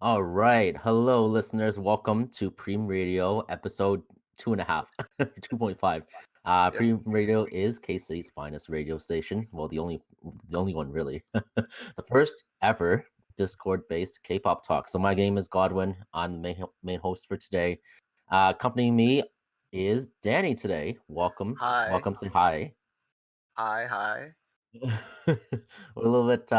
All right. Hello, listeners. Welcome to Pream Radio, episode 2.5, 2.5. Yep. Pream Radio is KCity's finest radio station. Well, the only one really. The first ever Discord-based K-pop talk. So my name is Godwin. I'm the main host for today. Accompanying me is Danny today. Welcome. Hi. Welcome. Say hi. Hi. Hi. We're a little bit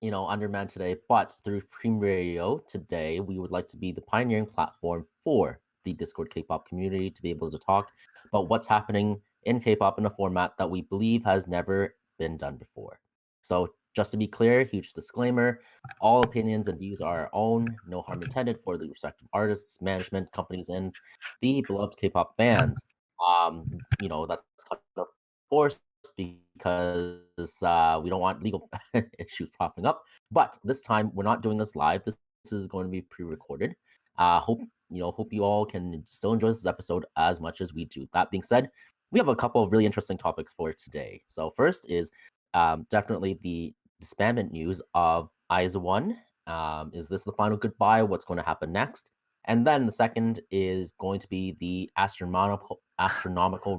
undermanned today, but through Pream Radio today, we would like to be the pioneering platform for the Discord K-pop community to be able to talk about what's happening in K-pop in a format that we believe has never been done before. So just to be clear, huge disclaimer, all opinions and views are our own, no harm intended for the respective artists, management, companies, and the beloved K-pop fans. That's kind of forced because we don't want legal issues popping up. But this time, we're not doing this live. This is going to be pre-recorded. Hope you all can still enjoy this episode as much as we do. That being said, we have a couple of really interesting topics for today. So first is definitely the disbandment news of One. Is this the final goodbye? What's going to happen next? And then the second is going to be the astronomical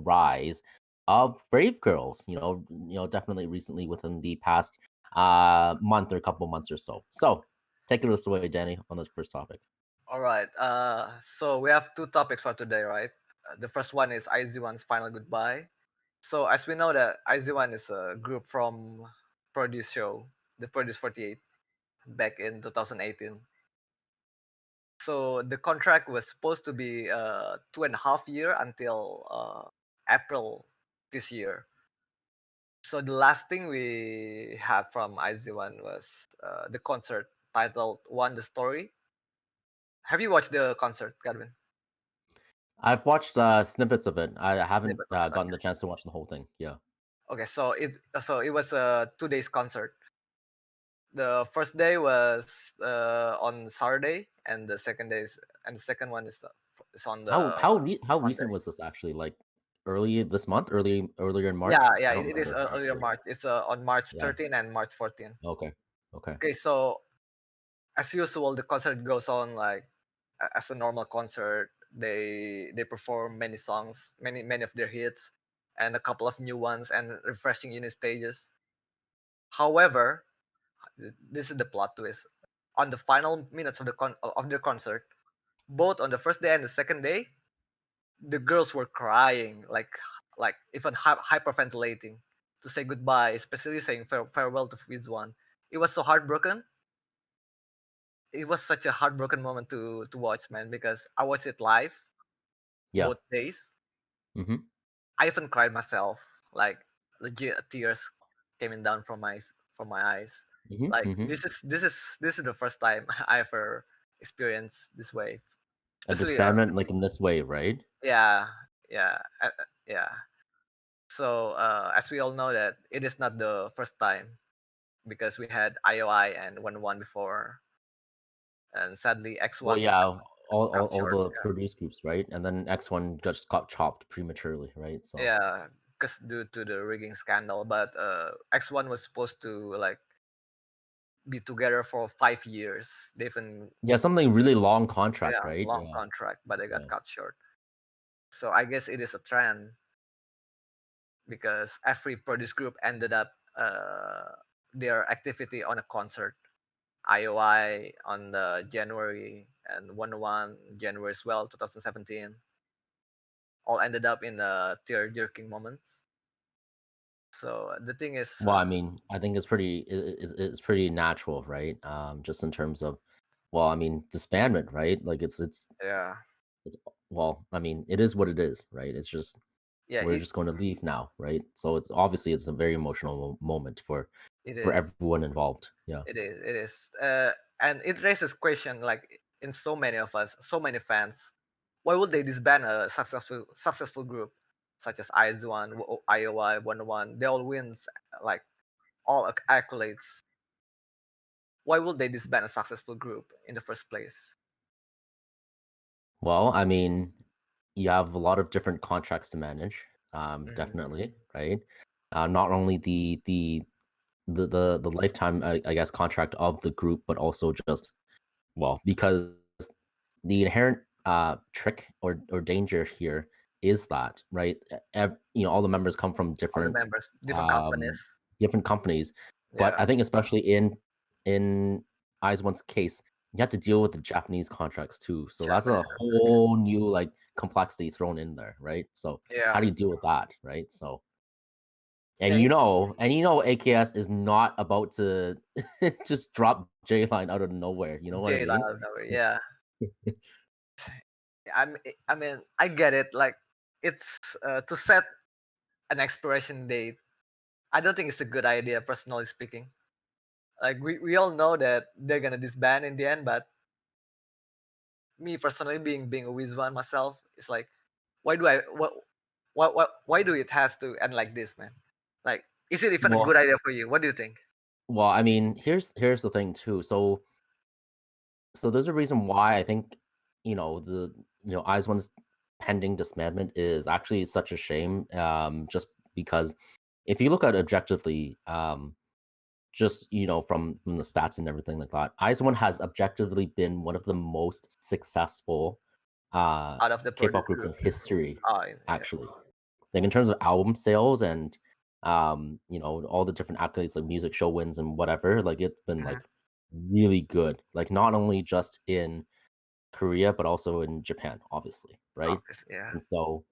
rise of Brave Girls. Definitely recently within the past month or a couple months or so. So take it away, Danny, on the first topic. All right. So we have two topics for today, right? The first one is IZ*ONE's final goodbye. So as we know that IZ*ONE is a group from Produce Show, the Produce 48, back in 2018. So the contract was supposed to be 2.5 year until April this year. So the last thing we had from IZ*ONE was the concert titled "One the Story." Have you watched the concert, Gadwin? I've watched snippets of it. I haven't Snippet of it. gotten Okay. the chance to watch the whole thing. Yeah. Okay. So it was a 2 days concert. The first day was on Saturday, and the second one is on the How Sunday. recent was this actually? Like early this month? Earlier in March? Yeah, yeah. I don't It is remember earlier actually. March. It's on March Yeah. 13 and March 14. Okay. Okay. Okay. So as usual, the concert goes on like as a normal concert. They perform many songs, many of their hits, and a couple of new ones, and refreshing unit stages. However, this is the plot twist. On the final minutes of their concert, both on the first day and the second day, the girls were crying, like even hyperventilating to say goodbye, especially saying farewell to One. It was so heartbroken. It was such a heartbroken moment to watch, man, because I watched it live Yeah. both days. Mm-hmm. I even cried myself, like legit tears coming down from my eyes. Mm-hmm. Like Mm-hmm. this is the first time I ever experienced this way. A Especially, disbandment like in this way, right? yeah, yeah, yeah. So as we all know that it is not the first time because we had IOI and One before, and sadly Well, X1 yeah, cut all short. the produced groups, right? And then X1 just got chopped prematurely, right? So Yeah, because due to the rigging scandal, but X1 was supposed to like be together for 5 years. They even yeah, something really long contract, yeah right? long Yeah, contract, but they got yeah. cut short. So I guess it is a trend because every produce group ended up their activity on a concert. IOI on the January and One January as well, 2017. All ended up in tear jerking moments. So the thing is, Well, I mean, I think it's pretty natural, right? Just in terms of, well, I mean, disbandment, right? Like yeah, it's well, I mean, it is what it is, right? It's just yeah, we're just going to leave now, right? So it's obviously it's a very emotional moment it for is, everyone involved. Yeah. it is, and it raises question like in so many of us, so many fans, why would they disband a successful group such as IZ*ONE, IOI, One? They all wins like all accolades. Why would they disband a successful group in the first place? Well, I mean, you have a lot of different contracts to manage, Hmm. definitely, right? Not only the lifetime, I guess, contract of the group, but also just Well, because the inherent trick or danger here is that, right? All the members come from All the members, different companies. um, different companies, but Yeah, I think especially in Eyes One's case, you have to deal with the Japanese contracts too. So that's a Japanese contract. whole new like complexity thrown in there, right? So Yeah, how do you deal with that, right? So yeah, yeah. AKS is not about to just drop J Line out of nowhere. You know what I J mean? Love, yeah. I mean, I get it. Like, it's to set an expiration date. I don't think it's a good idea, personally speaking. Like, we all know that they're gonna disband in the end, but me personally, being a Wizwan myself, it's like, why do I why do it has to end like this, man? Like, is it even a good Well, idea for you? What do you think? I mean, here's the thing too. So there's a reason why I think the Eyes One's pending disbandment is actually such a shame. Just because if you look at it objectively, just from the stats and everything like that, Eyes One has objectively been one of the most successful Out of the K-pop produce groups group. in history, Oh, yeah, actually. Like in terms of album sales and all the different accolades like music show wins and whatever, like it's been mhm. like really good. Like not only just in Korea but also in Japan, obviously, right? Obviously, yeah, And so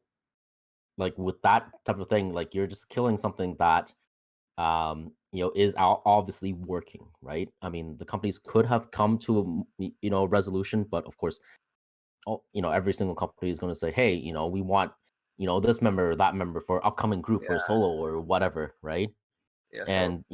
like with that type of thing, like you're just killing something that is obviously working, right? I mean, the companies could have come to a resolution, but of course, every single company is going to say, hey, we want, this member or that member for upcoming group or yeah, solo or whatever, right? yeah. So And,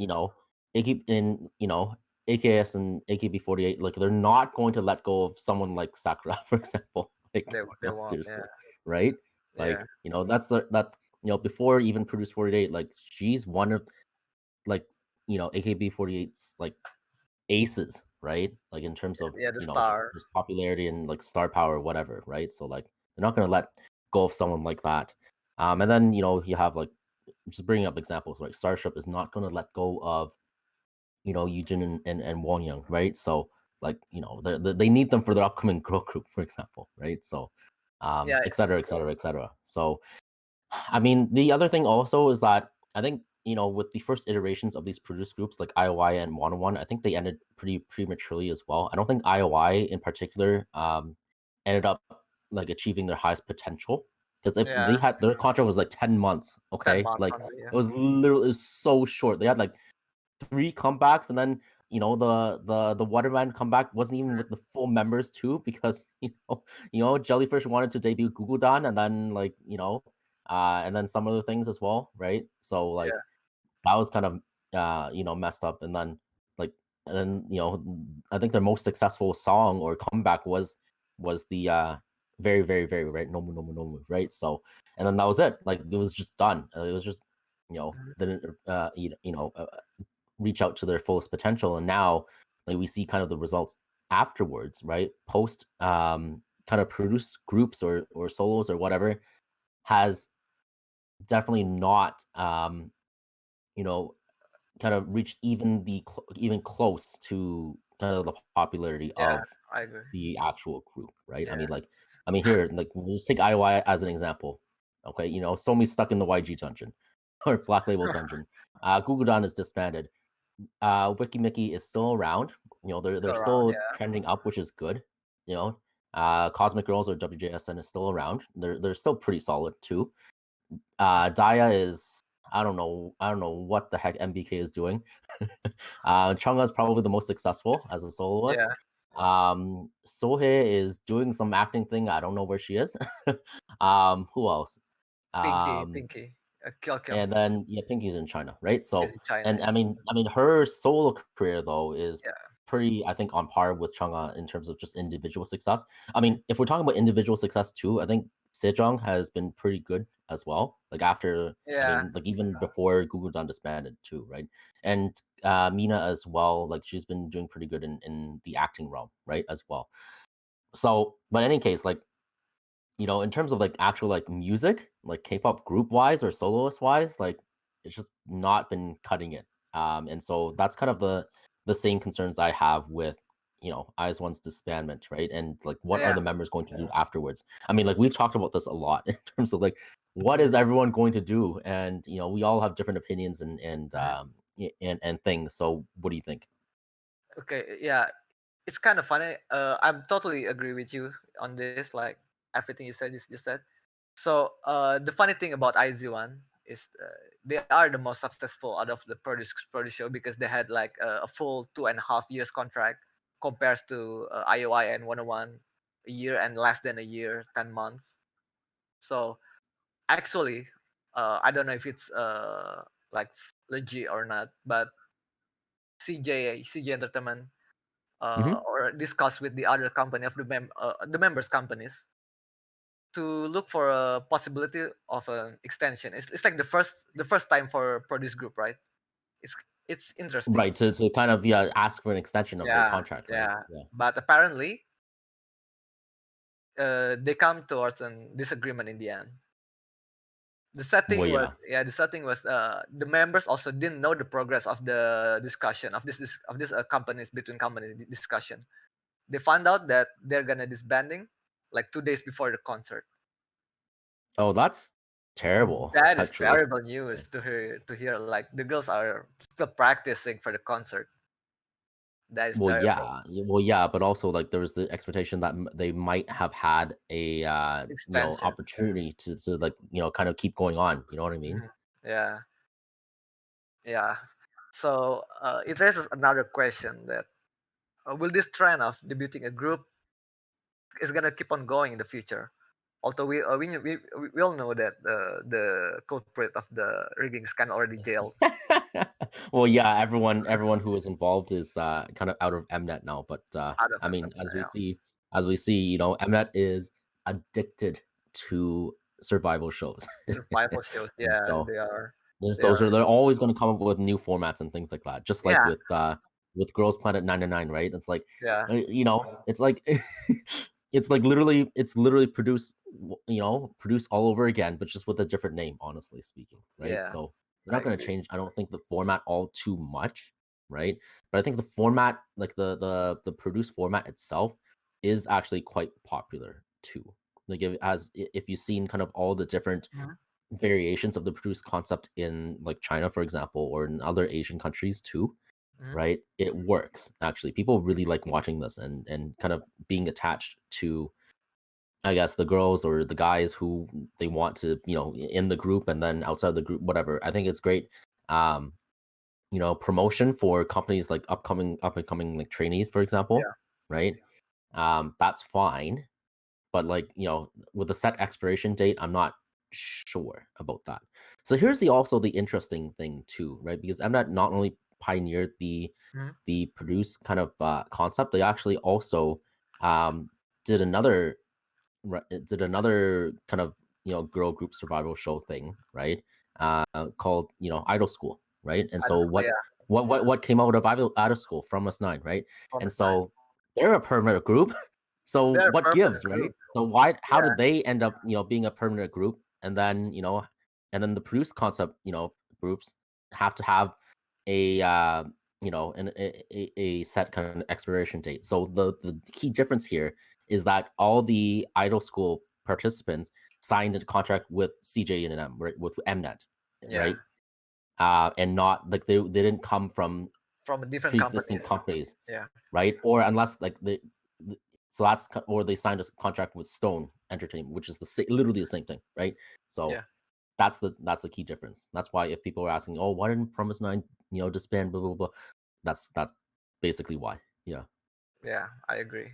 AKS and AKB48, like they're not going to let go of someone like Sakura, for example. Like, they won't. Yeah, seriously, right? yeah, Like, that's before even Produce 48, like she's one of like, AKB48's like aces, right? Like in terms of, yeah. The just star. just popularity and like star power, whatever, right? So like they're not gonna let go of someone like that. And then you have like just bringing up examples, like Starship is not gonna let go of Eugene and Won Young, right? So like they need them for their upcoming girl group, for example, right? So Yeah, et cetera, et cetera, et cetera. So I mean, the other thing also is that I think, with the first iterations of these produced groups like IOI and One, I think they ended pretty prematurely as well. I don't think IOI in particular ended up like achieving their highest potential because if they yeah. had their contract was like 10 months, 10 okay? months Like only. Yeah, it was so short. They had like three comebacks, and then the Waterman comeback wasn't even with the full members too, because Jellyfish wanted to debut Google Don, and then and then some other things as well, right? So like yeah, that was kind of messed up, and then like and then I think their most successful song or comeback was the very very very right no move, right? So and then that was it. Like it was just done. It was just mhm. didn't reach out to their fullest potential. And now, like we see kind of the results afterwards, right? Post kind of produce groups or solos or whatever has definitely not you know kind of reached even close to kind of the popularity Yeah. of I agree. the actual group, right? Yeah, I mean here, like we'll just take IOI as an example. Okay, Somi's stuck in the YG dungeon or Black Label dungeon. Google Don is disbanded. Wiki Mickey is still around. They're still around. still Yeah, trending up, which is good. You know, Cosmic Girls or WJSN is still around. They're still pretty solid too. Daya is I don't know what the heck MBK is doing. Chungha is probably the most successful as a yeah. soloist. Sohei is doing some acting thing. I don't know where she is. Who else? Pinky, Um, Pinky, Kill Kill and then yeah, Pinky's in China, right? is So in China. and I mean her solo career though is Yeah, pretty, I think, on par with Chungha in terms of just individual success. I mhm. mean, if we're talking about individual success too, I think Sejong has been pretty good as well. Like after, I Yeah, mean, like even before Google Done disbanded too, right? And Mina as well, like she's been doing pretty good in the acting realm, right? As well. So, but in any case, like in terms of like actual like music, like K-pop group wise or soloist wise, like it's just not been cutting it. And so that's kind of the same concerns I have with IZ*ONE's disbandment, right? And like, what are Yeah. the members going to do afterwards? I mean, like we've talked about this a lot in terms of like, what is Mhm. everyone going to do? And we all have different opinions Mhm. and things. So, what do you think? Okay, yeah, it's kind of funny. I'm totally agree with you on this. Like everything you said, you said. So the funny thing about IZ*ONE is they are the most successful out of the produce show because they had like a full 2.5 years contract compared to IOI and 101 a year and less than a year, 10 months. So actually, I don't know if it's like legit or not, but CJ Entertainment Hmm. or discuss with the other company of the members companies to look for a possibility of an extension. It's like the first time for produce group, right? It's it's interesting. Right. To kind of ask for an extension of their Yeah, contract, right? yeah. Yeah. But apparently, they come towards an disagreement in the end. The Well, setting was yeah. yeah. The setting was the members also didn't know the progress of the discussion of this companies between companies discussion. They found out that they're gonna disbanding like 2 days before the concert. Oh, that's terrible, That is actually. terrible news to hear. To hear like the girls are still practicing for the concert. That is Well, terrible. yeah, but also like there was the expectation that they might have had a Extension. opportunity to like kind of keep going on. You know what I mean? Mhm. Yeah, yeah. So it raises another question that will this trend of debuting a group is gonna keep on going in the future? Although we all know that the culprit of the rigging is kind of already jailed Well, yeah, everyone who was involved is kind of out of Mnet now. But out of I them. mean, Yeah. as we see, Mnet is addicted to survival shows. Survival shows. Yeah, So they are. there's They are. they're always going to come up with new formats and things like that. Just like Yeah, with Girls Planet 999, right? It's like yeah, it's like it's literally produced all over again, but just with a different name, honestly speaking, right? yeah. So they're I not going to agree. change, I don't think, the format all too much, right? But I think the format, like the produced format itself, is actually quite popular too. Like if you've seen kind of all the different Mhm. variations of the produced concept in like China, for example, or in other Asian countries too, Mhm. right? It works actually. People really like watching this and kind of being attached to, I guess, the girls or the guys who they want to, in the group and then outside the group, whatever. I think it's great. Um, Promotion for companies like up and coming like trainees, for example, Yeah. right? That's fine, but like with a set expiration date, I'm not sure about that. So here's the interesting thing too, right? Because Mnet not only pioneered Mhm. the produce kind of concept, they actually also um, did another kind of girl group survival show thing, right? Called Idol School, right? And I don't so know. Yeah. what came out of Idol School from us nine, right? And Promise Nine. so they're a permanent group. So They're a what gives, permanent right? group. So why how Yeah. did they end up being a permanent group, and then the produce concept groups have to have a a set kind of expiration date. So the key difference here is that all the Idol School participants signed a contract with CJ and M, right, with Mnet, Yeah. right? And not like they didn't come from From different pre-existing companies. companies, Yeah. right? Or unless like so or they signed a contract with Stone Entertainment, which is literally the same thing, right? So Yeah. that's the key difference. That's why if people are asking, oh, why didn't Promise Nine disband, blah blah blah, that's basically why. Yeah. Yeah. I agree.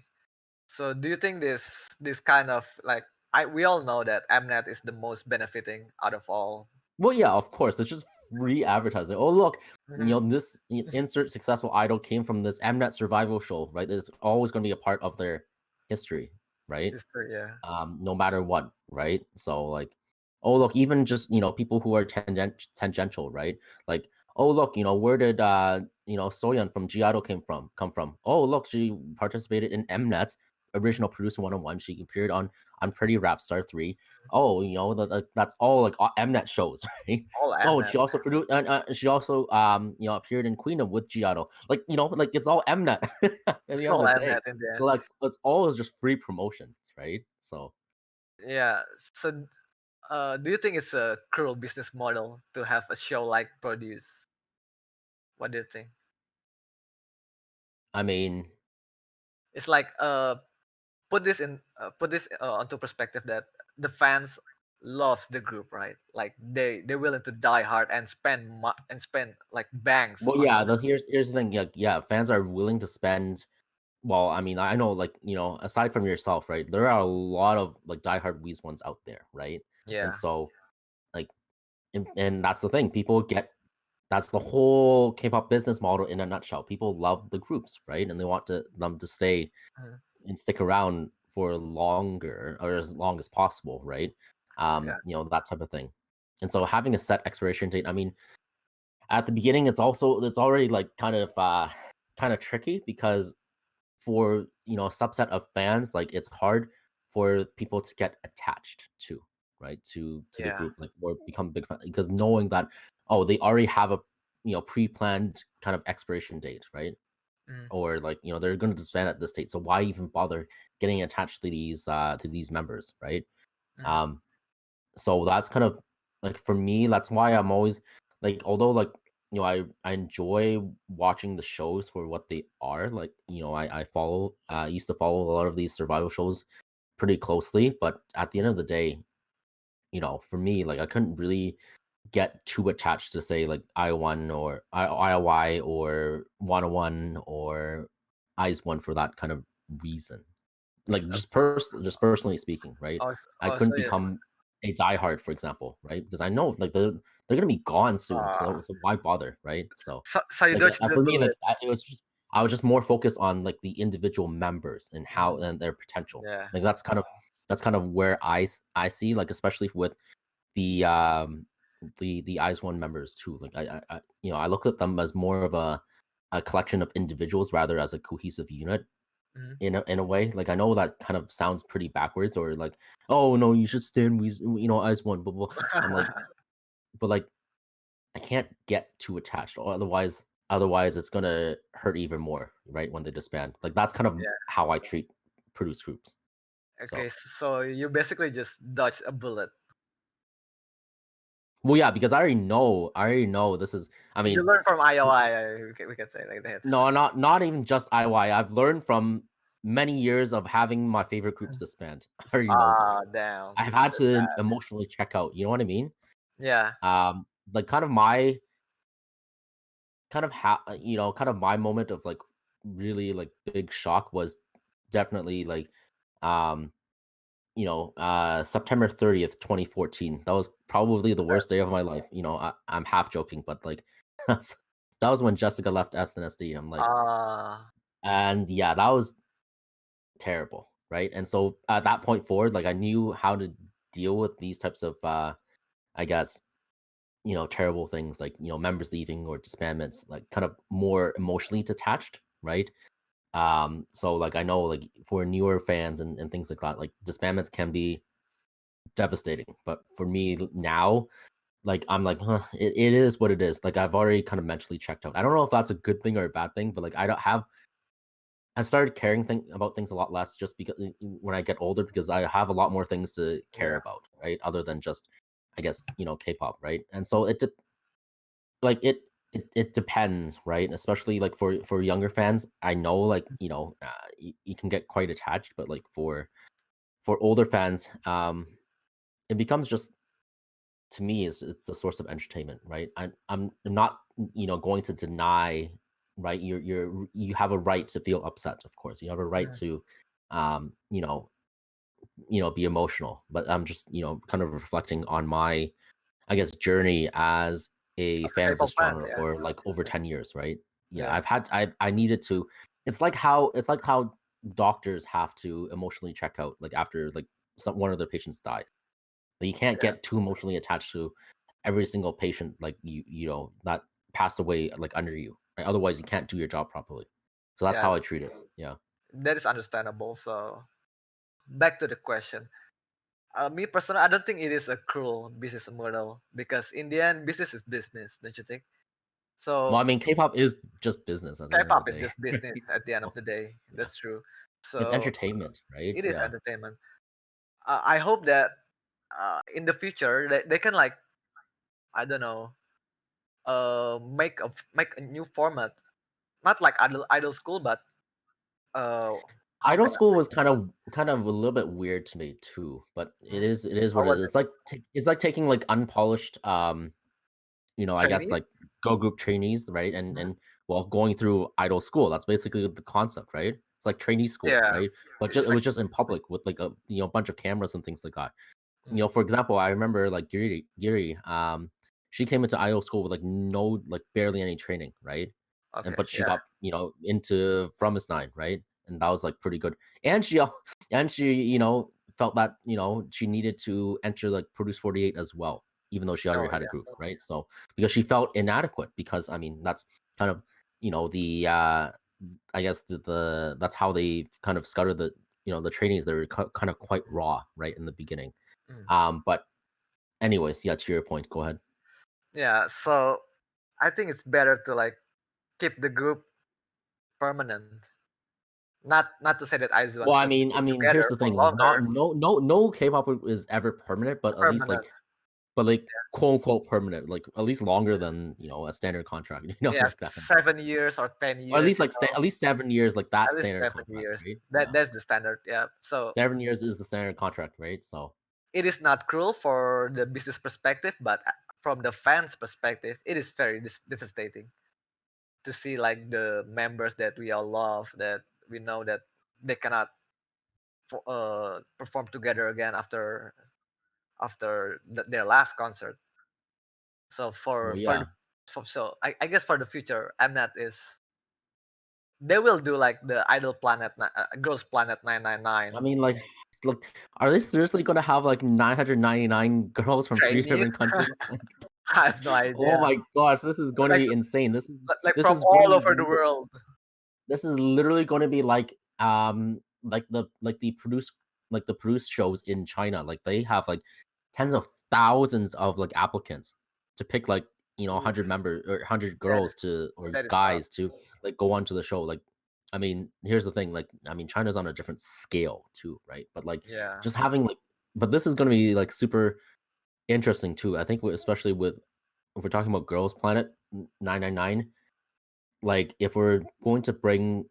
So do you think this kind of like I we all know that Mnet is the most benefiting out of all. Well, yeah, of course. It's just free advertising. Oh, look, Mhm. this insert successful idol came from this Mnet survival show, right? It's always going to be a part of their history, right? History. Yeah. No matter what, right? So like, oh look, even just people who are tangential, right? Like, oh look, where did Soyeon from G Idol come from? Oh look, she participated in Mnet. original producer 101. She appeared on Pretty Rap Star 3. Oh, that's all like Mnet shows, right? All Oh, and Mnet. she also appeared in Queendom with Giotto. Like, like it's all Mnet at the It's end of all the Mnet day. in the So end. like it's always just free promotions, right? So Yeah. So, do you think it's a cruel business model to have a show like produce? What do you think? I mean, It's like put this onto perspective that the fans loves the group, right? Like they're willing to die hard and spend like banks well, on yeah. this. Here's the thing. Yeah, fans are willing to spend. Well, I mean, I know, like, aside from yourself, right? There are a lot of like diehard Weez ones out there, right? And Yeah. so, like, and that's the thing. That's the whole K-pop business model in a nutshell. People love the groups, right? And they want them to stay Mhm. and stick around for longer or as long as possible, right? Yeah. That type of thing. And so having a set expiration date, I mean, at the beginning, it's already like kind of tricky because for a subset of fans, like it's hard for people to get attached to, right, to the Yeah. group, like, or become big fan because knowing that, oh, they already have a pre-planned kind of expiration date, right? Mm, Or like, they're going to disband at this date, so why even bother getting attached to these members, right? mm, um so that's kind of like, for me, that's why I'm always like, although like, I enjoy watching the shows for what they are. Like, I used to follow a lot of these survival shows pretty closely, but at the end of the day, for me, like, I couldn't really get too attached to, say, like I1 or IOI or 101 or Eyes One for that kind of reason. Like, just personally speaking, right? oh, I so couldn't become a diehard, for example, right? Because I know, like, they're gonna be gone soon, uh, so why bother, right? So, so you like, dodged the for me, like, bullet. I was just more focused on like the individual members and how Mm, and their potential. yeah. Like, that's kind of where I see, like, especially with the the Eyes One members too. Like, I look at them as more of a collection of individuals rather as a cohesive unit Mm, in a way. Like, I know that kind of sounds pretty backwards, or like, oh no, you should stand with Eyes One, blah, blah, blah. I'm like, but like, I can't get too attached, or otherwise it's gonna hurt even more, right? When they disband. Like, that's kind of yeah. how I treat produce groups. Okay. So, So you basically just dodged a bullet. well, yeah, because I already know this is. I You mean, learned from IOI. We can say like that. no, not even just IY. I've learned from many years of having my favorite groups disband. I already know this. Ah, damn. I've had That's to bad. emotionally check out. You know what I mean? Yeah. Like, kind of my kind of my moment of like really like big shock was definitely like, um September 30th, 2014. That was probably the worst day of my life. I'm half joking, but like, that was when Jessica left SNSD. I'm like, Ah. and yeah, that was terrible, right? And so at that point forward, like, I knew how to deal with these types of, I guess, terrible things, like, members leaving or disbandments, like, kind of more emotionally detached, right? So like, I know, like, for newer fans and things like that, like, disbandments can be devastating. But for me now, like, I'm like, huh, it is what it is. Like, I've already kind of mentally checked out. I don't know if that's a good thing or a bad thing, but like, I've started caring about things a lot less, just because when I get older, because I have a lot more things to care Yeah. about, right? Other than just, I guess, K-pop, right? And so like, it depends, right? Especially like for younger fans, I know, like, you can get quite attached, but like for older fans, it becomes just, to me, it's a source of entertainment, right? I'm not, going to deny, right? You have a right to feel upset, of course. You have a right Mm, to, um, you know, be emotional. But I'm just, kind of reflecting on my, I guess, journey as a as a fan of K-pop this fan, genre yeah. for like over 10 years, right? Yeah, Yeah. I needed to. It's like how doctors have to emotionally check out, like, after like one of their patients dies. Like, you can't Yeah. get too emotionally attached to every single patient, like, that passed away, like, under you, right? Otherwise, you can't do your job properly. So that's Yeah. how I treat it. Yeah. that is understandable. So back to the question. Me personally, I don't think it is a cruel business model because in the end, business is business, don't you think? Well, I So mean, K-pop is just business at the end of the K-pop is day. just business at the end of So, the day. yeah, That's true. it's So entertainment, right? it is Yeah. entertainment. I hope that in the future they can like I don't know make a new format, not like idol school, but uh how Idol can school was kind of a little bit weird to me too, but hmm? it is How what it was is. it? It's like taking like unpolished I guess Training? like girl group trainees, right? Mhm. And well, going through idol school. That's basically the concept, right? It's like trainee school, Yeah, right? But just it's it like was just in public with like a bunch of cameras and things like that. mm, For example, I remember like Giri, she came into idol school with like no like barely any training, right? And okay, but she yeah, got into From Is Nine, right? And that was like pretty good. And and she felt that she needed to enter like Produce 48 as well, even though she already oh had a yeah, group, right? So because she felt inadequate, because I mean that's kind of the I guess that's how they kind of scouted the trainings. They were kind of quite raw right in the beginning. mm. But anyways, yeah, to your point, go ahead. Yeah. So I think it's better to like keep the group permanent. Not to say that Aizuan Well, I should mean, stay here's together the for thing: longer. not no K-pop is ever permanent, but at least Permanent. like, quote unquote permanent, like at least longer than a standard contract, Yeah, like that, 7 years or ten or at years. least like at least 7 years, like that At least standard 7 contract, years. right? That Yeah, that's the standard. Yeah. So 7 years is the standard contract, right? So it is not cruel for the business perspective, but from the fans' perspective, it is very devastating to see like the members that we all love, that we know that they cannot perform together again after their last concert. So well, for the yeah. so I guess for the future, Mnet is they will do like the Idol Planet, Girls Planet 999 I mean, like, look, are they seriously gonna have like 999 girls from three trainees. different countries? I have no Oh idea. my gosh, this is going to Like be insane. like This from is going to all be over the world. this is literally going to be like the produce shows in China. Like they have like tens of thousands of like applicants to pick like Oof, 100 members or 100 that girls to or that is tough. guys to like go onto the show. Like I mean, here's the thing. Like I mean, China's on a different scale too, right? But like Yeah. just having like, but this is going to be like super interesting too. I think especially with if we're talking about Girls Planet 999, like if we're going to bring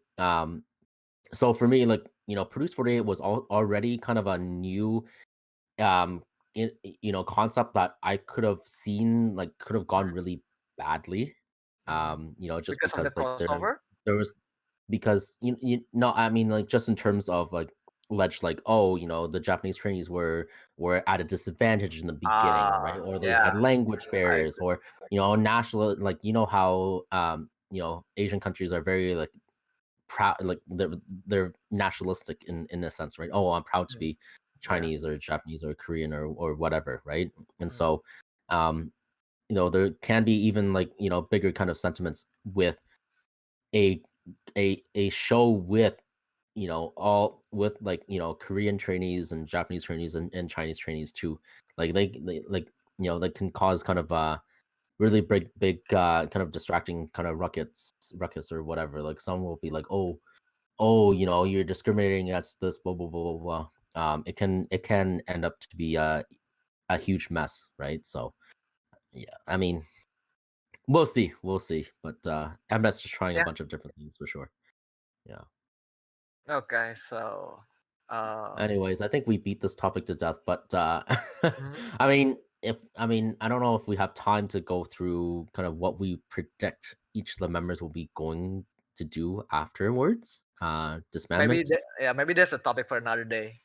so for me, like, Produce 48 was already kind of a new um concept that I could have seen like could have gone really badly. Mhm. Just Because of the because like crossover. there was because no, I mean like just in terms of like alleged like, oh, the Japanese trainees were at a disadvantage in the beginning, right? Or they Yeah, had language I barriers, agree. or national, like how Asian countries are very like proud, like they're nationalistic in a sense, right? Oh, I'm proud to Mm, be yeah. Chinese or Japanese or Korean or whatever, right? And Mm, so um there can be even like bigger kind of sentiments with a a show with all with like Korean trainees and Japanese trainees and Chinese trainees too. Like they like that can cause kind of really big kind of distracting kind of ruckus or whatever. Like someone will be like, oh, you're discriminating against this, blah blah blah blah blah. It can end up to be a huge mess, right? So yeah, I mean, we'll see, but MS just trying a yeah. bunch of different things for sure. Yeah. Okay. So, um, Anyways, I think we beat this topic to death, but mhm. I mean, I don't know if we have time to go through kind of what we predict each of the members will be going to do afterwards. Maybe Disbandment. yeah, maybe that's a topic for another day.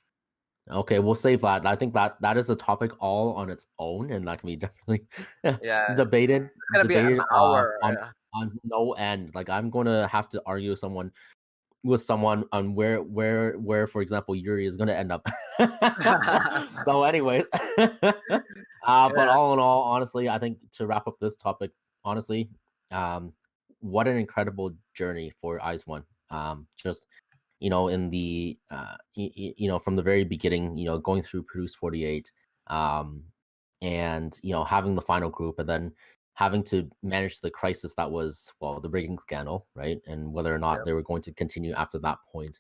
Okay, we'll save that. I think that is a topic all on its own, and that can be definitely Yeah, debated it's gonna be an debated hour. Yeah. on no end. Like I'm going to have to argue with someone on where for example Yuri is going to end up. So anyways, but Yeah. all in all, honestly, I think to wrap up this topic, honestly, um what an incredible journey for Eyes One. Just in the from the very beginning, going through Produce 48, um, and having the final group, and then having to manage the crisis that was, well, the rigging scandal, right? And whether or not Yep. they were going to continue after that point.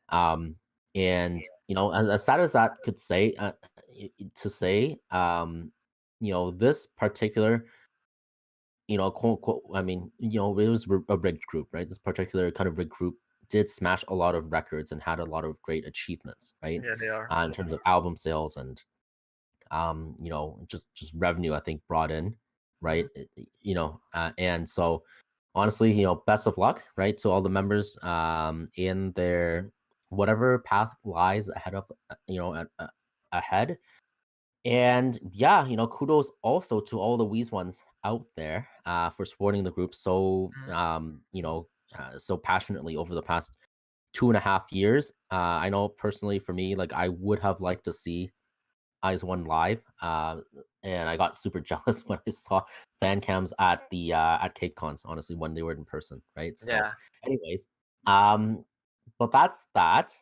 Um, and as sad as that could say, to say, this particular, quote unquote, I mean, it was a rigged group, right? This particular kind of rigged group did smash a lot of records and had a lot of great achievements, right? Yeah, they are. In terms of album sales and just revenue, I think, brought in, right? Hmm. And so honestly, best of luck, right, to all the members in their whatever path lies ahead of ahead. And yeah, kudos also to all the Weez ones out there for supporting the group so Hmm. so passionately over the past 2.5 years. I know personally for me, like I would have liked to see Eyes One live, and I got super jealous when I saw fan cams at KCons, honestly, when they were in person, right? So, Yeah. anyways, um, but that's that.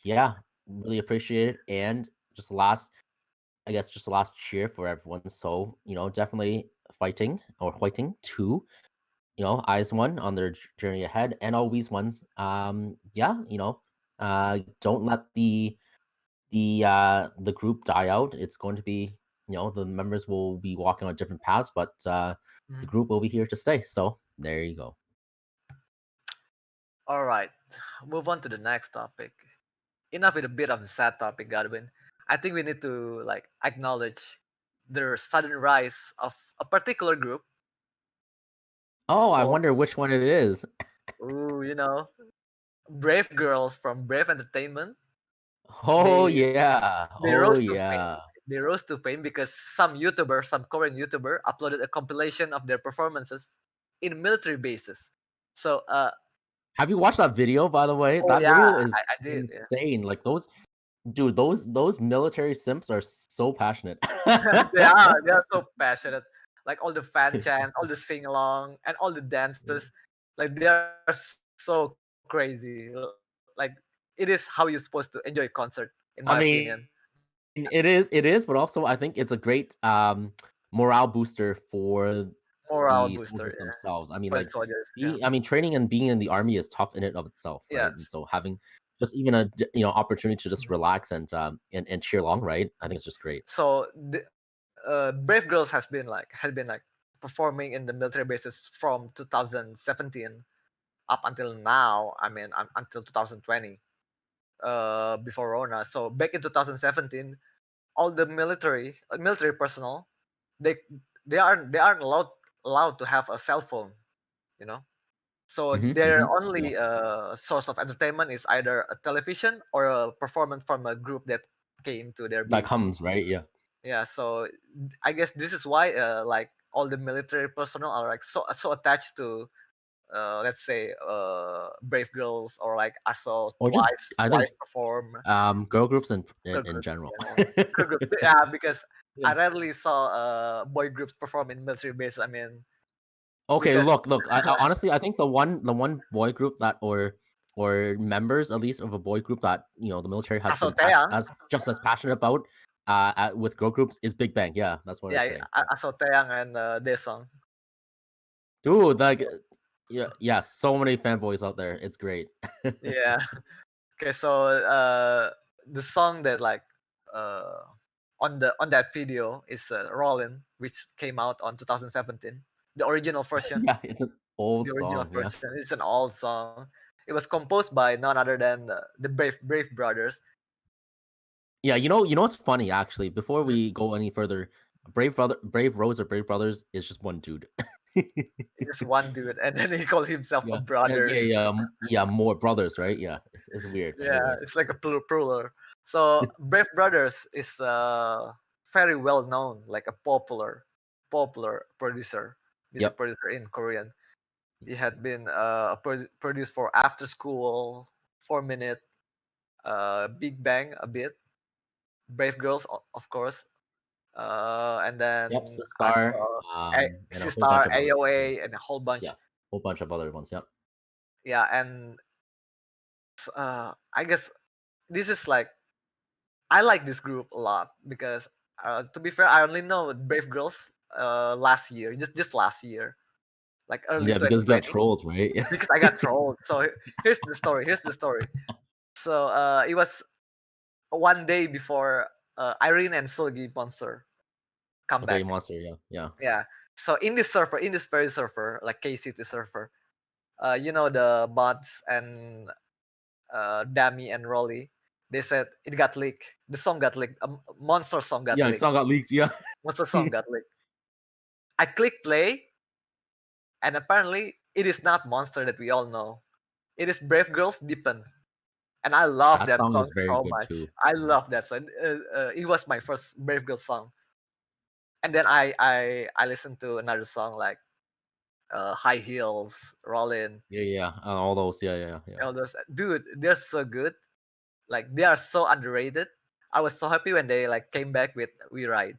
Yeah, really appreciate it, and just last, I guess, just the last cheer for everyone. So, definitely fighting to Eyes One on their journey ahead, and always ones. Yeah, don't let the group die out. It's going to be, the members will be walking on different paths, but the Mhm. group will be here to stay. So there you go. All right. Move on to the next topic. Enough with a bit of the sad topic, Godwin. I think we need to like acknowledge the sudden rise of a particular group Oh, I called, wonder which one it is. ooh, Brave Girls from Brave Entertainment. Oh They yeah. they Oh rose to fame. yeah. They rose to fame because some Korean YouTuber, uploaded a compilation of their performances in military bases. So, Have you watched that video, by the way? oh That yeah, video is I did. Yeah. insane. Like those dude, those military simps are so passionate. They are so passionate. Like all the fan chants, all the sing along, and all the dances. Like they are so crazy. Like it is how you're supposed to enjoy a concert, in my I opinion. mean, it is, but also I think it's a great morale booster for Morale the booster, soldiers yeah, themselves. I mean, for the like, soldiers. Yeah. training and being in the army is tough in and of itself, right? And Yes. so having just even a opportunity to just Mhm. relax and cheer along, right? I think it's just great. So Brave Girls has been like performing in the military bases from 2017 up until now. I mean, until 2020, before Rona. So back in 2017, all the military personnel, they they aren't allowed to have a cell phone, you know. So their Yeah, only source of entertainment is either a television or a performance from a group that came to their that base. comes right. Yeah. Yeah, so I guess this is why like all the military personnel are like so attached to, let's say, Brave Girls, or like I saw Or just I think twice perform girl groups in girl in groups. general. Yeah, girl groups. Yeah, because Yeah. I rarely saw boy groups perform in military base. I mean, Okay, because look. I honestly, I think the one boy group that or members at least of a boy group that the military has been Asotea, as just as passionate about with girl groups is Big Bang. Yeah, that's what I was yeah, saying. Yeah, Asoteang and Daesung. dude, like yeah, so many fanboys out there. It's great. Yeah. Okay, so the song that like uh on that video is Rollin', which came out on 2017. The original version. Yeah, it's an The old original song. Yeah, version. It's an old song. It was composed by none other than the Brave Brothers. yeah. You know what's funny actually? Before Mhm. we go any further, Brave Rose or Brave Brothers is just one dude. Just one dude, and then he called himself a Yeah. Yeah, brothers. yeah, yeah, more brothers, right? Yeah, it's weird. Yeah, Anyways, it's like a plural. So Brave Brothers is very well known, like a popular producer, music yep, producer in Korean. He had been produced for After School, 4 Minute, Big Bang a bit, Brave Girls, of course, and yep, then I Sistar, saw and a whole bunch Sistar, of others. Yeah, AOA, and a whole yeah, bunch. whole bunch of other ones. Yep. Yeah, and I guess this is like I like this group a lot because to be fair, I only know Brave Girls last year, just last year, like early Yeah, because you got 2020, trolled, right? because I got trolled. So here's the story. Here's the story. So it was one day before Irene and Silgi Monster come Okay, back. monster. Yeah, yeah, Yeah. So in this server, in this very server, like KCity server, you know the bots and Dami and Rolly, they said it got leaked. The song got leaked. A monster song got yeah. It's leaked. all got leaked. Yeah. Monster song got leaked. I click play, and apparently it is not Monster that we all know. It is Brave Girls Deepen, and I love That that song is song very so good much. too. I Yeah. love that song. It was my first Brave Girls song, and then I listened to another song like High Heels, Rollin', Yeah, yeah. All those. Yeah, yeah, yeah. all those. Dude, they're so good. Like they are so underrated. I was so happy when they like came back with We Ride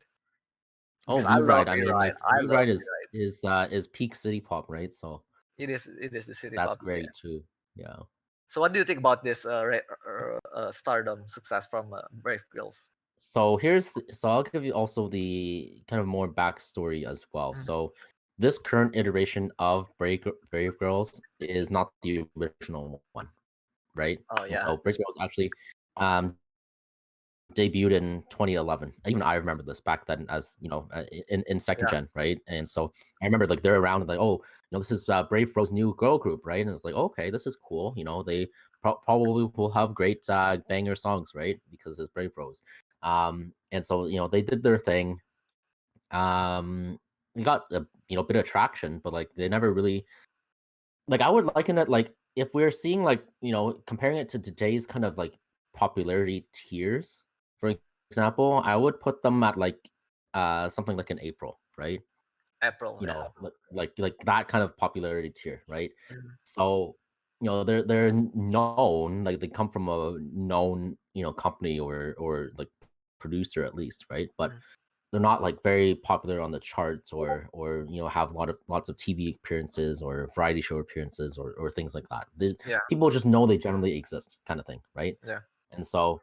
Oh, because I V love Ride. I We mean, Ride. like I V love Ride We Ride. is peak city pop, right? So It is the city that's pop. Yeah. great too. Yeah. So what do you think about this stardom success from Brave Girls? So I'll give you also the kind of more backstory as well. Mhm. So this current iteration of Brave Girls is not the original one, right? And Oh so Brave yeah, Girls actually debuted in 2011. Even I remember this back then as in second yeah, gen, right? And so I remember like they're around like, oh, this is Brave Rose new girl group, right? And it's like, okay, this is cool. They probably will have great banger songs, right? Because it's Brave Rose. And so they did their thing. They got a bit of traction, but like they never really, like, I would liken it like if we're seeing like comparing it to today's kind of like popularity tiers, for example, I would put them at like something like an April, right? April. Yeah. Like that kind of popularity tier, right? Mhm. So they're known, like they come from a known company or like producer at least, right? But Mhm. they're not like very popular on the charts or have lots of TV appearances or variety show appearances or things like that. Yeah. People just know they generally exist, kind of thing, right? Yeah. And so,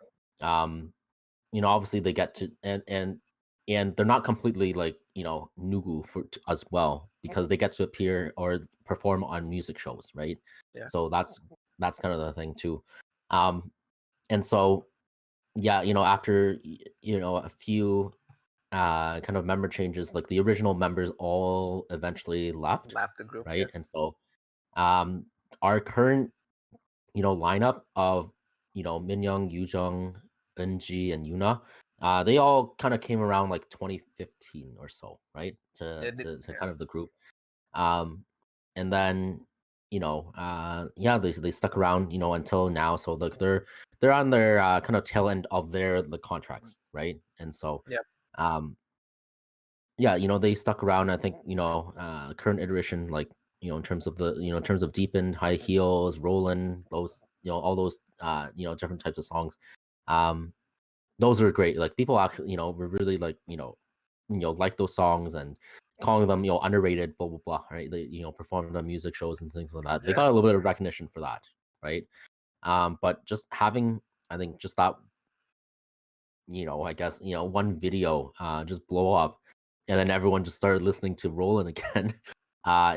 obviously they get to and they're not completely like nugu as well because they get to appear or perform on music shows, right? Yeah. So that's kind of the thing too. Um, and so yeah, after a few kind of member changes, like the original members all eventually left, Left the group. right? Yes. And so um our current lineup of Minyoung, Yujung, Eunji, and Yuna, they all kind of came around like 2015 or so, right? Yeah. To Yeah. kind of the group. Um and then yeah, they stuck around until now, so like they're on their kind of tail end of the contracts, right? And so Yeah. um yeah, they stuck around. I think current iteration, like in terms of in terms of deepened, high heels, rolling, those all those different types of songs. um those are great. Like people actually were really like like those songs and calling them underrated, blah blah blah, right? They performed on music shows and things like that. They Yeah. got a little bit of recognition for that, right? But just having, I think, just that I guess, one video just blow up and then everyone just started listening to Roland again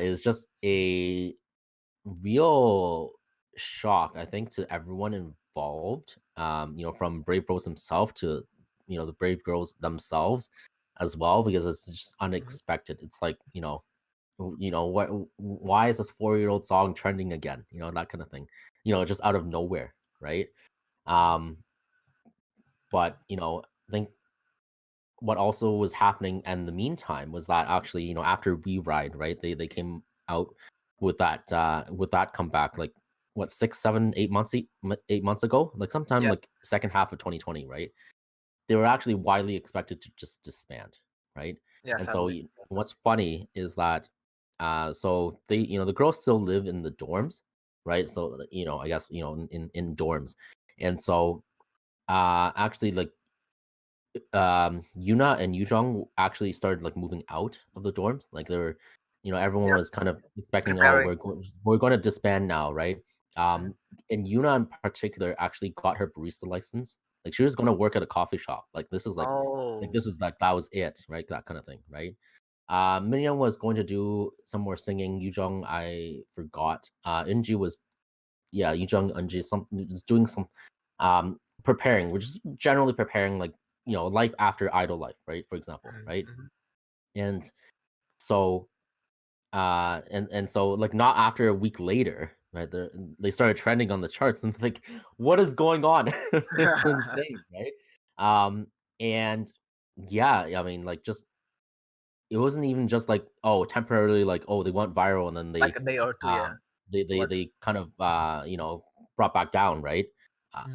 is just a real shock, I think, to everyone involved. From Brave Bros himself to, the Brave Girls themselves as well, because it's just Mhm. unexpected. It's like, what, why is this 4-year-old song trending again? That kind of thing, just out of nowhere, right? Um, but I think what also was happening in the meantime was that actually, after We Ride, right, they came out with that comeback like what 6 7 8 months 8 months ago, like sometime Yeah. like second half of 2020, right? They were actually widely expected to just disband, right? Yeah. And so Sadly. what's funny is that so they the girls still live in the dorms, right? So I guess in dorms. And so actually, like Yuna and Yujong actually started like moving out of the dorms. Like they were, everyone Yeah. was kind of expecting, oh, Preparing. we're going to disband now, right? Mhm. Um, and Yuna in particular actually got her barista license. Like she was gonna work at a coffee shop. Like Oh. this was like that was it, right? That kind of thing, right? Minyoung was going to do some more singing. Yujong, I forgot. Inji was Yujong Unji something was doing some preparing, which is generally preparing like life after idol life, right? For example, Mhm, right? mhm. And so and so like not after a week later, right? They started trending on the charts and like what is going on? It's insane, right? Um and yeah, I mean like just it wasn't even just like, oh, temporarily like, oh, they went viral and then Like a day or two, yeah. um they It they was. they kind of brought back down, right?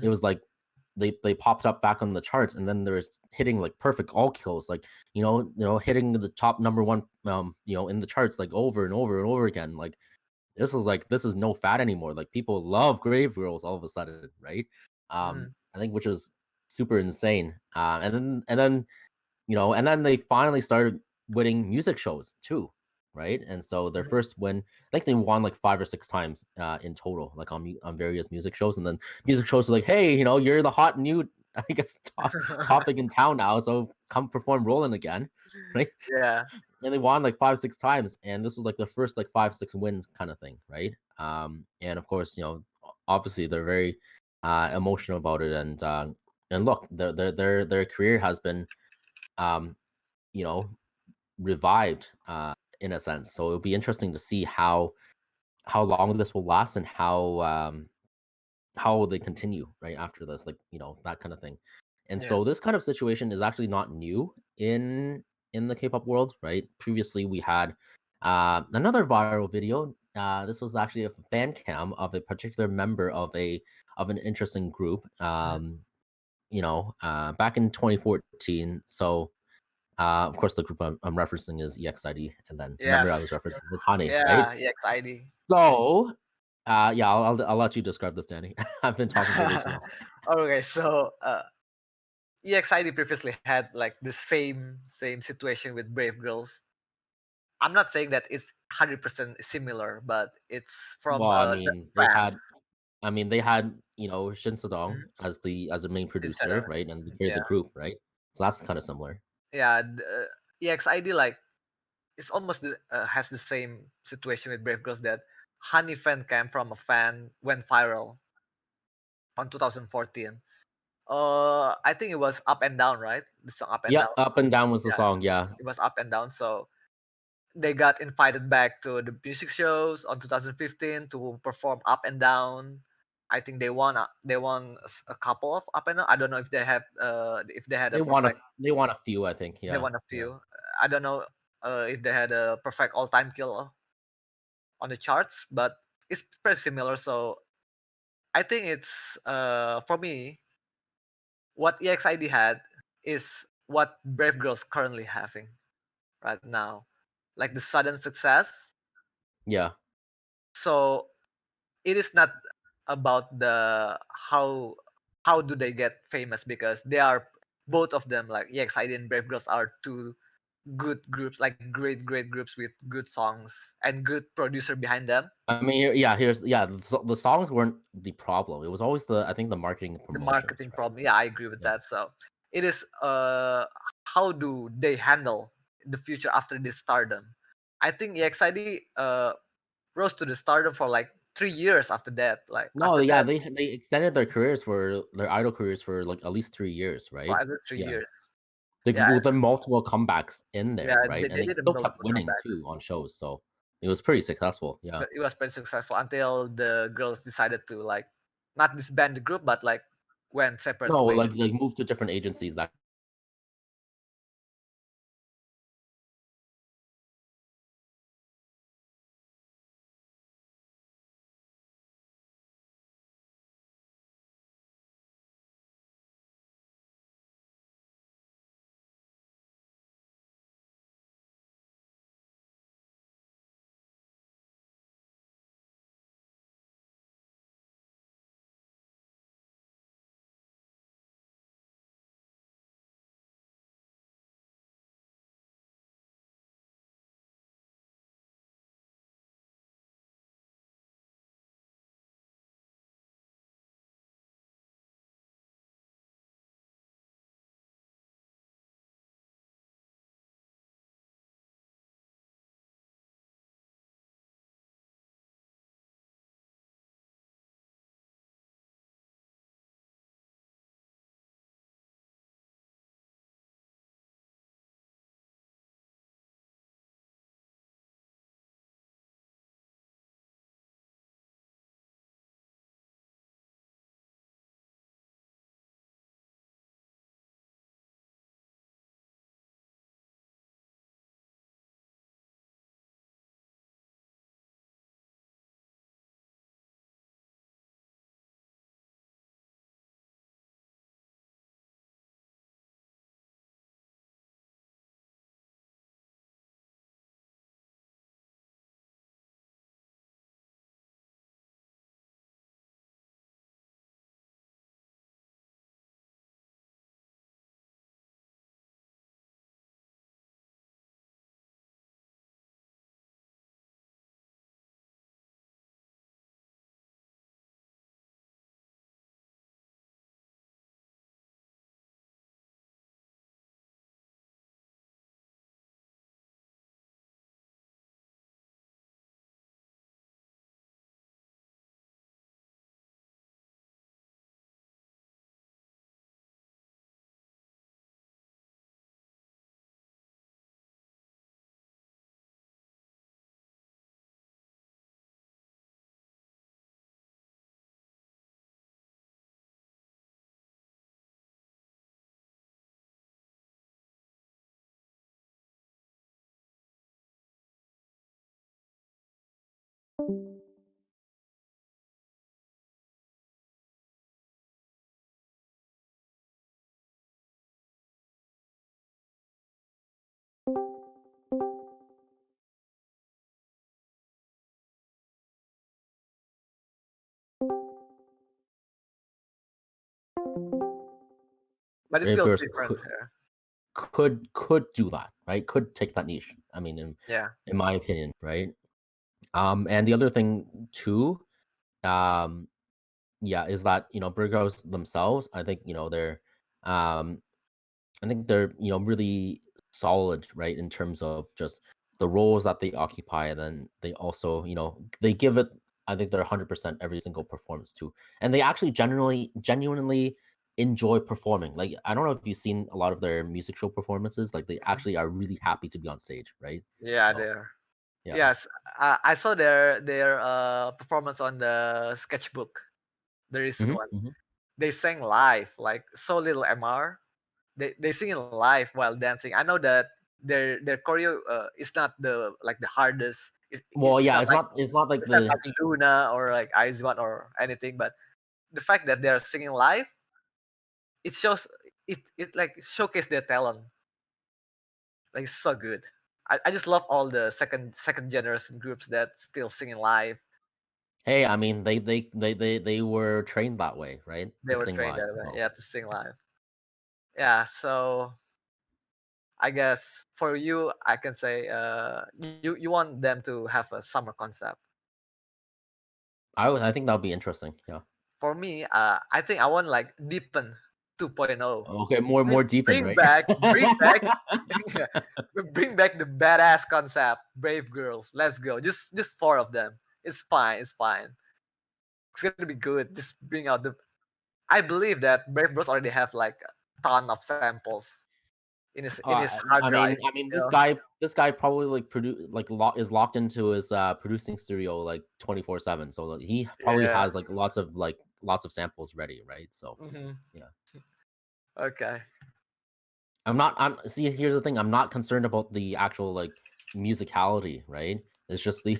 It Mhm, was like they popped up back on the charts and then there's hitting like perfect all kills, like hitting the top number one in the charts like over and over and over again. Like this is no fad anymore. Like people love Grave Girls all of a sudden, right? mhm, I think which is super insane. And then they finally started winning music shows too, right? And so their mhm. first win, I think they won like 5 or 6 times in total, like on various music shows. And then music shows are like, hey, you're the hot new, I guess, topic in town now, so come perform Roland again, right? Yeah, And they won like 5 6 times, and this was like the first like 5 6 wins kind of thing, right? And of course, obviously they're very emotional about it, and look, their career has been um you know, revived in a sense. So it'll be interesting to see how long this will last and how will they continue right after this, like that kind of thing. And yeah. so this kind of situation is actually not new in the K-pop world, right? Previously we had another viral video. This was actually a fan cam of a particular member of an interesting group. Mhm. Back in 2014. So of course, the group I'm referencing is EXID, and then the member I was Yes. referencing was Honey, right? Yeah, EXID. So, yeah, I'll let you describe this, Danny. I've been talking for way too long. Okay, so EXID previously had like the same situation with Brave Girls. I'm not saying that it's 100% similar, but it's from Well, the fans. they had Shin Mhm. Sedong as the main Instead producer, of, right? And they created the yeah, group, right? So that's kind of similar. yeah, EXID like it's almost has the same situation with Brave Girls that Honey fan came from a fan went viral on 2014. I think it was Up and Down, right? The song Up and Yeah, Down. Up and Down was the Yeah, song. Yeah, it was Up and Down. So they got invited back to the music shows on 2015 to perform Up and Down. I think they won a couple of Up and Down. I don't know if they had a perfect. they want a few, I think. They Yeah, won a yeah. few. I don't know if they had a perfect all time kill on the charts, but it's pretty similar. So I think it's for me what EXID had is what Brave Girls currently having right now, like the sudden success. Yeah. So it is not about the how do they get famous because they are both of them like EXID and Brave Girls are two good groups, like great groups with good songs and good producer behind them. I mean, the songs weren't the problem. It was always I think the marketing and The promotions, marketing right? problem, yeah, I agree with Yeah. that. So it is how do they handle the future after this stardom. I think EXID rose to the stardom for like 3 years after that, like No, after yeah, that they extended their careers for their idol careers for like at least 3 years, for right? other three Yeah, years they yeah, with the multiple comebacks in yeah, there, right? And they they did a still kept multiple winning comebacks, too on shows, so it was pretty successful. Yeah. but it was pretty successful until the girls decided to like not disband the group but like went separate No, ways. like move to different agencies, that But it Brave feels Girls different. Yeah. could do that, right? Could take that niche. I mean, Yeah. in my opinion, right? And the other thing too, um, yeah, is that Brave Girls themselves. I think um, they're really solid, right, in terms of just the roles that they occupy, and then they also they give it. I think they're 100% every single performance too, and they actually generally genuinely enjoy performing. Like I don't know if you've seen a lot of their music show performances. Like they Mhm. actually are really happy to be on stage, right? Yeah, So there. yeah. Yes, I saw their performance on the sketchbook, the recent Hmm. one. Hmm. They sang live, like so little MR. They sing it live while dancing. I know that their choreo is not the hardest. Well, It's yeah, not it's like not it's not like it's not the like Luna or like Aizwan or anything. But the fact that they're singing live, it shows it like showcase their talent. Like it's so good. I just love all the second generation groups that still singing live. hey, I mean they were trained that way, right? They To were sing trained live. that way, So yeah, to sing live. Yeah, so I guess for you, I can say you want them to have a summer concept. I think that would be interesting. Yeah. For me, I think I want like deepen 2.0. Okay, more deepen, Bring right? back, bring back, bring back the badass concept. Brave girls, let's go. Just four of them. It's fine. It's fine. It's gonna be good. Just bring out the. I believe that Brave Bros already have like a ton of samples in his hard drive. I mean, You know? this guy probably like is locked into his producing studio like 24/7. So like, he probably Yeah. has like lots of samples ready, right? So Hmm. yeah. Okay. I'm see, here's the thing, I'm not concerned about the actual, like, musicality, right? It's just the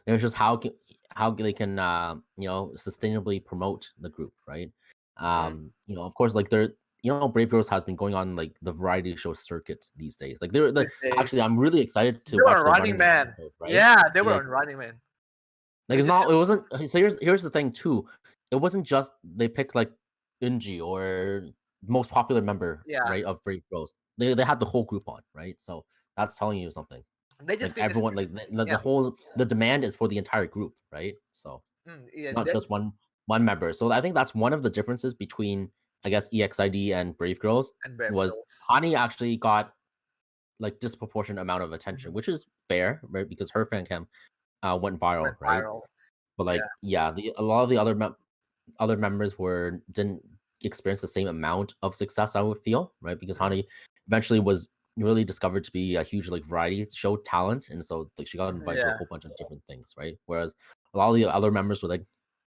it's just how they can, sustainably promote the group, right? Hmm. Of course, like, Brave Girls has been going on, like, the variety show circuit these days. Like, These actually, days, I'm really excited to they were watch on the Running Running Man Man. episode, right? Yeah, they were Like on Running Man. like, They it's just not it wasn't so here's the thing too, it wasn't just they picked, like, Unji or most popular member, yeah. right, of Brave Girls. They had the whole group on, right? So, that's telling you something. They just Like, finished. everyone like, the Yeah. whole the demand is for the entire group, right? So, Yeah. not just one member. So, I think that's one of the differences between, I guess, EXID and Brave Girls And Brave was Girls. Hani actually got, like, disproportionate amount of attention, Mhm. which is fair, right? Because her fan cam, went viral, Went right? viral. But, Yeah. like, yeah, a lot of the other members didn't experience the same amount of success, I would feel, right? Because Hmm. Hani eventually was really discovered to be a huge like variety show talent, and so like she got invited to a Yeah. whole bunch of different things, right? Whereas a lot of the other members were like,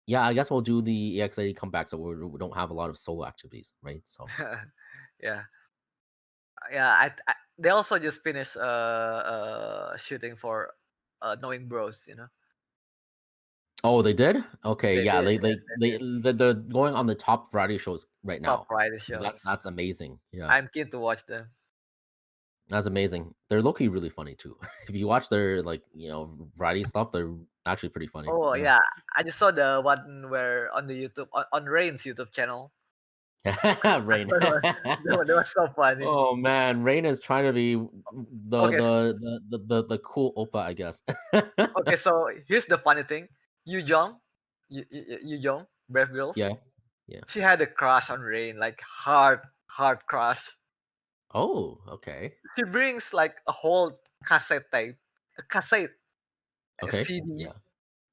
yeah, I guess we'll do the EXA comeback, so we don't have a lot of solo activities, right? So Yeah. Yeah. They also just finished shooting for Knowing Bros. oh, they did? Okay, They yeah, did. they're going on the top variety shows right Top now. variety So shows. that's amazing. Yeah. I'm keen to watch them. That's amazing. They're low-key really funny too. If you watch their like, variety stuff, they're actually pretty funny. Oh Yeah. yeah, I just saw the one where on the YouTube on Rain's YouTube channel. I Rain. saw one. That was so funny. Oh man, Rain is trying to be the Okay, the cool oppa, I guess. okay. So here's the funny thing. Yu Jong, Yu Jong, Brave Girls. Yeah. Yeah. She had a crush on Rain, like hard crush. Oh, okay. She brings like a whole cassette tape, a cassette, a Okay. CD Yeah.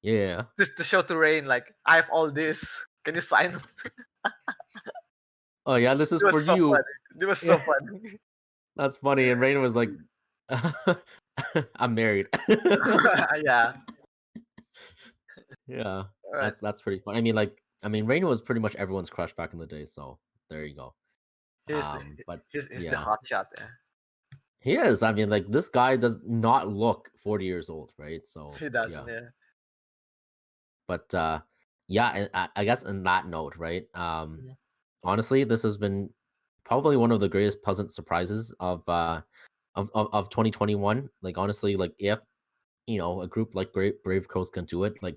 Yeah. to show to Rain, like I have all this. Can you sign? Oh yeah, this is It for was so you. funny. It was so Yeah. funny. That's funny. And Rain was like, I'm married. Yeah. Yeah. All right. That's pretty fun. I mean, Rain was pretty much everyone's crush back in the day, so there you go. He's But he's the yeah. hot shot. Yeah. He is. I mean, like, this guy does not look 40 years old, right? So He doesn't. yeah. Yeah. But yeah, and I guess in that note, right? Mhm. Honestly, this has been probably one of the greatest pleasant surprises of 2021. Like honestly, like if a group like Brave Crows can do it, like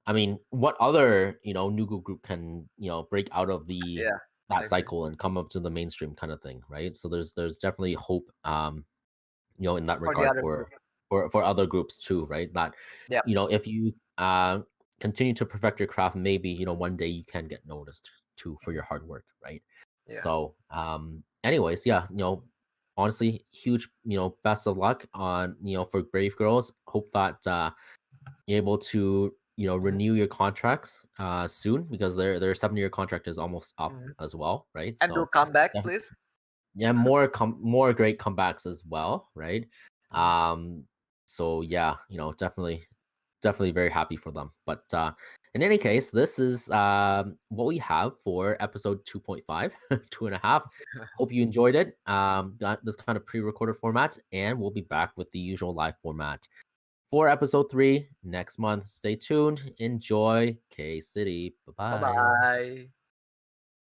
I mean, what other new group can break out of the Yeah, that I agree. cycle and come up to the mainstream kind of thing, right? So there's definitely hope, in that For the regard other for group. other groups too, right? That Yeah. if you continue to perfect your craft, maybe one day you can get noticed too for Mhm. your hard work, right? Yeah. So, anyways, yeah, honestly, huge, best of luck on for Brave Girls. Hope that you're able to Mhm. renew your contracts soon because their 7-year contract is almost up Mhm. as well, right? And do So come back, please. yeah, more great comebacks as well, right? Mhm. Um, so yeah, definitely very happy for them. But in any case, this is what we have for episode 2.5, 2.5. Hope you enjoyed it. Got this kind of pre-recorded format, and we'll be back with the usual live format for episode 3 next month. Stay tuned. Enjoy KCity. Bye Bye bye. bye.